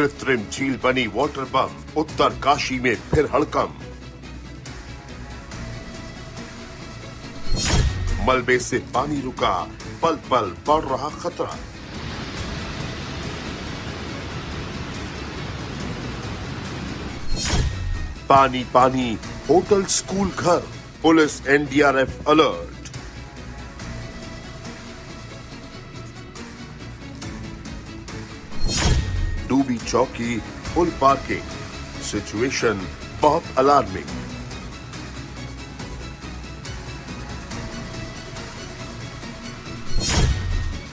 कृत्रिम झील बनी वाटर बम, उत्तर काशी में फिर हड़कंप। मलबे से पानी रुका, पल पल बढ़ रहा खतरा। पानी पानी होटल, स्कूल, घर, पुलिस एनडीआरएफ अलर्ट। डूबी चौकी, फुल पार्किंग, सिचुएशन बहुत अलार्मिंग।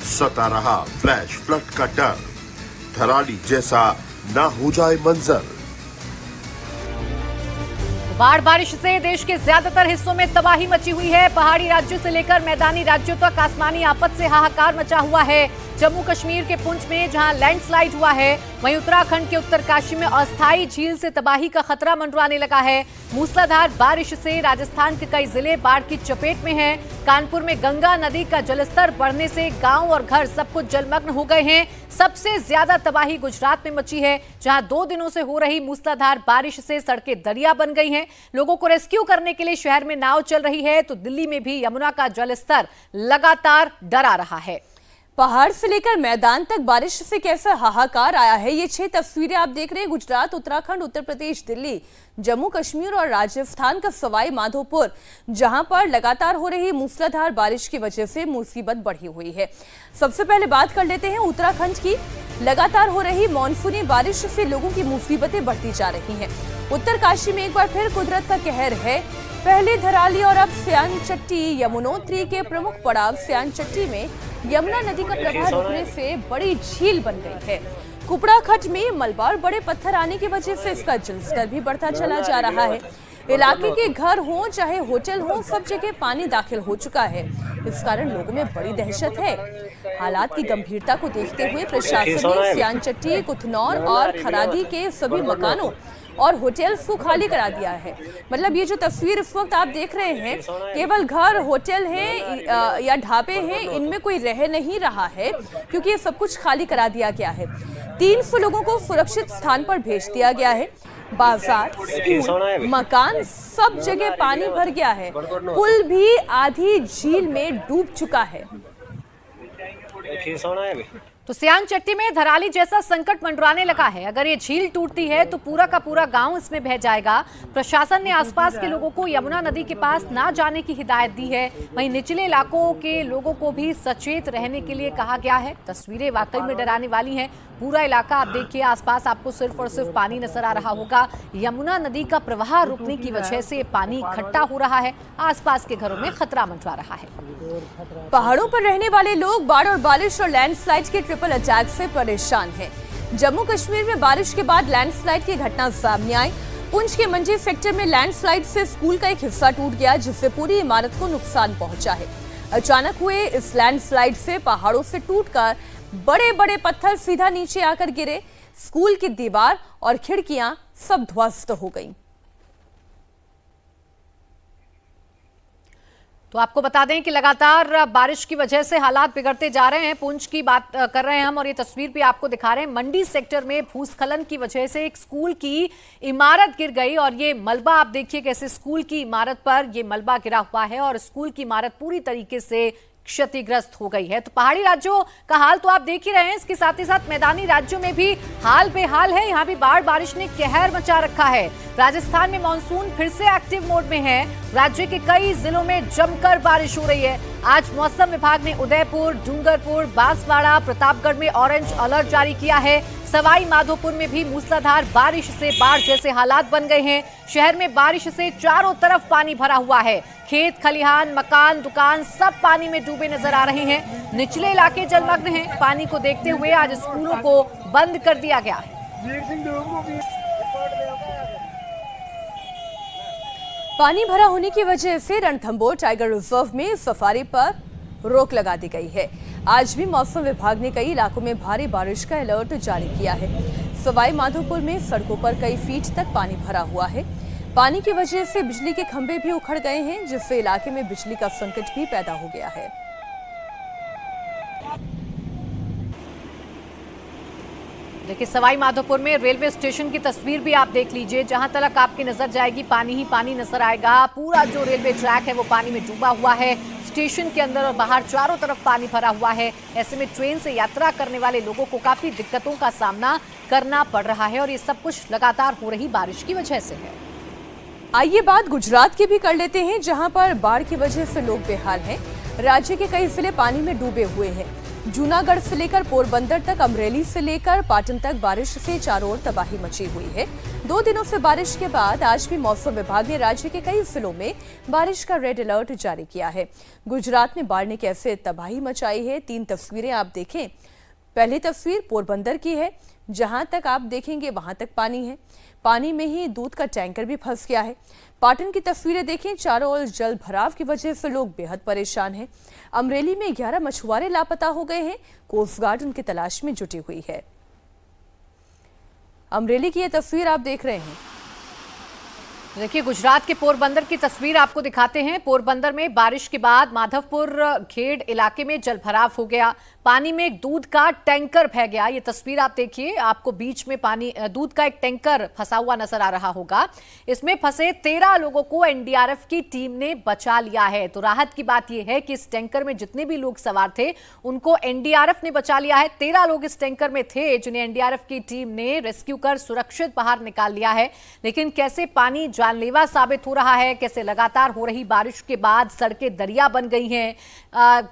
सता रहा फ्लैश फ्लड का डर, धराली जैसा ना हो जाए मंजर। बाढ़ बारिश से देश के ज्यादातर हिस्सों में तबाही मची हुई है। पहाड़ी राज्यों से लेकर मैदानी राज्यों तक आसमानी आफत से हाहाकार मचा हुआ है। जम्मू कश्मीर के पुंछ में जहां लैंडस्लाइड हुआ है, वहीं उत्तराखंड के उत्तरकाशी में अस्थायी झील से तबाही का खतरा मंडराने लगा है। मूसलाधार बारिश से राजस्थान के कई जिले बाढ़ की चपेट में हैं। कानपुर में गंगा नदी का जलस्तर बढ़ने से गांव और घर सब कुछ जलमग्न हो गए हैं। सबसे ज्यादा तबाही गुजरात में मची है, जहां 2 दिनों से हो रही मूसलाधार बारिश से सड़कें दरिया बन गई हैं। लोगों को रेस्क्यू करने के लिए शहर में नाव चल रही है, तो दिल्ली में भी यमुना का जलस्तर लगातार डरा रहा है। पहाड़ से लेकर मैदान तक बारिश से कैसा हाहाकार आया है, ये 6 तस्वीरें आप देख रहे हैं। गुजरात, उत्तराखंड, उत्तर प्रदेश, दिल्ली, जम्मू कश्मीर और राजस्थान का सवाई माधोपुर, जहां पर लगातार हो रही मूसलाधार बारिश की वजह से मुसीबत बढ़ी हुई है। सबसे पहले बात कर लेते हैं उत्तराखंड की। लगातार हो रही मानसूनी बारिश से लोगों की मुसीबतें बढ़ती जा रही हैं। उत्तरकाशी में एक बार फिर कुदरत का कहर है। पहले धराली और अब स्यानचट्टी। यमुनोत्री के प्रमुख पड़ाव स्यानचट्टी में यमुना नदी का प्रवाह रुकने से बड़ी झील बन गई है। कुपड़ा खड्ड में मलबा और बड़े पत्थर आने की वजह से इसका जलस्तर भी बढ़ता चला जा रहा है। इलाके के घर हो चाहे होटल हो, सब जगह पानी दाखिल हो चुका है। इस कारण लोगों में बड़ी दहशत है। हालात की गंभीरता को देखते हुए प्रशासन ने स्यानचट्टी, कुथनौर और खरादी के सभी मकानों और होटल्स को खाली करा दिया है। मतलब ये जो तस्वीर इस वक्त आप देख रहे हैं, केवल घर, होटल हैं या ढाबे हैं, इनमें कोई रह नहीं रहा है, क्योंकि ये सब कुछ खाली करा दिया गया है। 300 लोगों को सुरक्षित स्थान पर भेज दिया गया है। बाजार, स्कूल, मकान, सब जगह पानी भर गया है। पुल भी आधी झील में डूब चुका है। तो स्यानचट्टी में धराली जैसा संकट मंडराने लगा है। अगर ये झील टूटती है तो पूरा का पूरा गांव इसमें बह जाएगा। प्रशासन ने आसपास के लोगों को यमुना नदी के पास ना जाने की हिदायत दी है। वहीं निचले इलाकों के लोगों को भी सचेत रहने के लिए कहा गया है। तस्वीरें वाकई में डराने वाली हैं। पूरा इलाका आप देखिए, आसपास आपको सिर्फ और सिर्फ पानी नजर आ रहा होगा। यमुना नदी का प्रवाह रुकने की वजह से पानी इकट्ठा हो रहा है। आसपास के घरों में खतरा मंडरा रहा है। पहाड़ों पर रहने वाले लोग बाढ़ और बारिश और लैंडस्लाइड के ट्रिपल अटैक से परेशान हैं। जम्मू कश्मीर में बारिश के बाद लैंडस्लाइड की घटना सामने आई। पुंछ के मंजी सेक्टर में लैंडस्लाइड से स्कूल का एक हिस्सा टूट गया, जिससे पूरी इमारत को नुकसान पहुंचा है। अचानक हुए इस लैंडस्लाइड से पहाड़ों से टूटकर बड़े बड़े पत्थर सीधा नीचे आकर गिरे। स्कूल की दीवार और खिड़कियां सब ध्वस्त हो गईं। तो आपको बता दें कि लगातार बारिश की वजह से हालात बिगड़ते जा रहे हैं। पुंछ की बात कर रहे हैं हम, और ये तस्वीर भी आपको दिखा रहे हैं। मंडी सेक्टर में भूस्खलन की वजह से एक स्कूल की इमारत गिर गई, और ये मलबा आप देखिए कैसे स्कूल की इमारत पर ये मलबा गिरा हुआ है, और स्कूल की इमारत पूरी तरीके से क्षतिग्रस्त हो गई है। तो पहाड़ी राज्यों का हाल तो आप देख ही रहे हैं, इसके साथ ही साथ मैदानी राज्यों में भी हाल बेहाल है। यहाँ भी बाढ़ बारिश ने कहर मचा रखा है। राजस्थान में मानसून फिर से एक्टिव मोड में है। राज्य के कई जिलों में जमकर बारिश हो रही है। आज मौसम विभाग ने उदयपुर, डूंगरपुर, बांसवाड़ा, प्रतापगढ़ में ऑरेंज अलर्ट जारी किया है। सवाई माधोपुर में भी मूसलाधार बारिश से बाढ़ जैसे हालात बन गए हैं। शहर में बारिश से चारों तरफ पानी भरा हुआ है। खेत खलिहान, मकान, दुकान सब पानी में डूबे नजर आ रहे हैं। निचले इलाके जलमग्न हैं। पानी को देखते हुए आज स्कूलों को बंद कर दिया गया है। पानी भरा होने की वजह से रणथंभौर टाइगर रिजर्व में सफारी पर रोक लगा दी गई है। आज भी मौसम विभाग ने कई इलाकों में भारी बारिश का अलर्ट जारी किया है। सवाई माधोपुर में सड़कों पर कई फीट तक पानी भरा हुआ है। पानी की वजह से बिजली के खंभे भी उखड़ गए हैं, जिससे इलाके में बिजली का संकट भी पैदा हो गया है। देखिए सवाई माधोपुर में रेलवे स्टेशन की तस्वीर भी आप देख लीजिए, जहां तक आपकी नजर जाएगी पानी ही पानी नजर आएगा। पूरा जो रेलवे ट्रैक है वो पानी में डूबा हुआ है। स्टेशन के अंदर और बाहर चारों तरफ पानी भरा हुआ है। ऐसे में ट्रेन से यात्रा करने वाले लोगों को काफी दिक्कतों का सामना करना पड़ रहा है और ये सब कुछ लगातार हो रही बारिश की वजह से है। आइए बात गुजरात की भी कर लेते हैं, जहां पर बाढ़ की वजह से लोग बेहाल हैं। राज्य के कई जिले पानी में डूबे हुए हैं। जूनागढ़ से लेकर पोरबंदर तक, अमरेली से लेकर पाटन तक बारिश से चारों ओर तबाही मची हुई है। 2 दिनों से बारिश के बाद आज भी मौसम विभाग ने राज्य के कई जिलों में बारिश का रेड अलर्ट जारी किया है। गुजरात में बाढ़ ने कैसे तबाही मचाई है, 3 तस्वीरें आप देखें। पहली तस्वीर पोरबंदर की है, जहां तक आप देखेंगे वहां तक पानी है। पानी में ही दूध का टैंकर भी फंस गया है। पाटन की तस्वीरें देखें, चारों ओर जल भराव की वजह से लोग बेहद परेशान हैं। अमरेली में 11 मछुआरे लापता हो गए हैं। कोस्ट गार्ड उनकी तलाश में जुटी हुई है। अमरेली की यह तस्वीर आप देख रहे हैं। देखिए गुजरात के पोरबंदर की तस्वीर आपको दिखाते हैं। पोरबंदर में बारिश के बाद माधवपुर खेड़ इलाके में जलभराव हो गया। पानी में एक दूध का टैंकर बह गया। ये तस्वीर आप देखिए, आपको बीच में पानी दूध का एक टैंकर फंसा हुआ नजर आ रहा होगा। इसमें फंसे 13 लोगों को एनडीआरएफ की टीम ने बचा लिया है। तो राहत की बात यह है कि इस टैंकर में जितने भी लोग सवार थे उनको एनडीआरएफ ने बचा लिया है। 13 लोग इस टैंकर में थे जिन्हें एनडीआरएफ की टीम ने रेस्क्यू कर सुरक्षित बाहर निकाल लिया है। लेकिन कैसे पानी जानलेवा साबित हो रहा है, कैसे लगातार हो रही बारिश के बाद सड़कें दरिया बन गई हैं।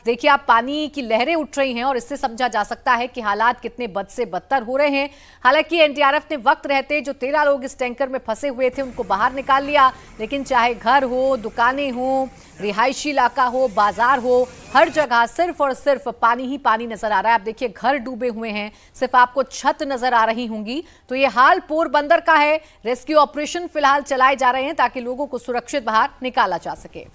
देखिए आप, पानी की लहरें उठ रही हैं और इससे समझा जा सकता है कि हालात कितने बद से बदतर हो रहे हैं। हालांकि एनडीआरएफ ने वक्त रहते जो 13 लोग इस टैंकर में फंसे हुए थे उनको बाहर निकाल लिया। लेकिन चाहे घर हो, दुकानें हो, रिहायशी इलाका हो, बाजार हो, हर जगह सिर्फ और सिर्फ पानी ही पानी नजर आ रहा है। आप देखिए घर डूबे हुए हैं, सिर्फ आपको छत नजर आ रही होंगी। तो ये हाल पोरबंदर का है। रेस्क्यू ऑपरेशन फिलहाल चलाए जा रहे हैं ताकि लोगों को सुरक्षित बाहर निकाला जा सके।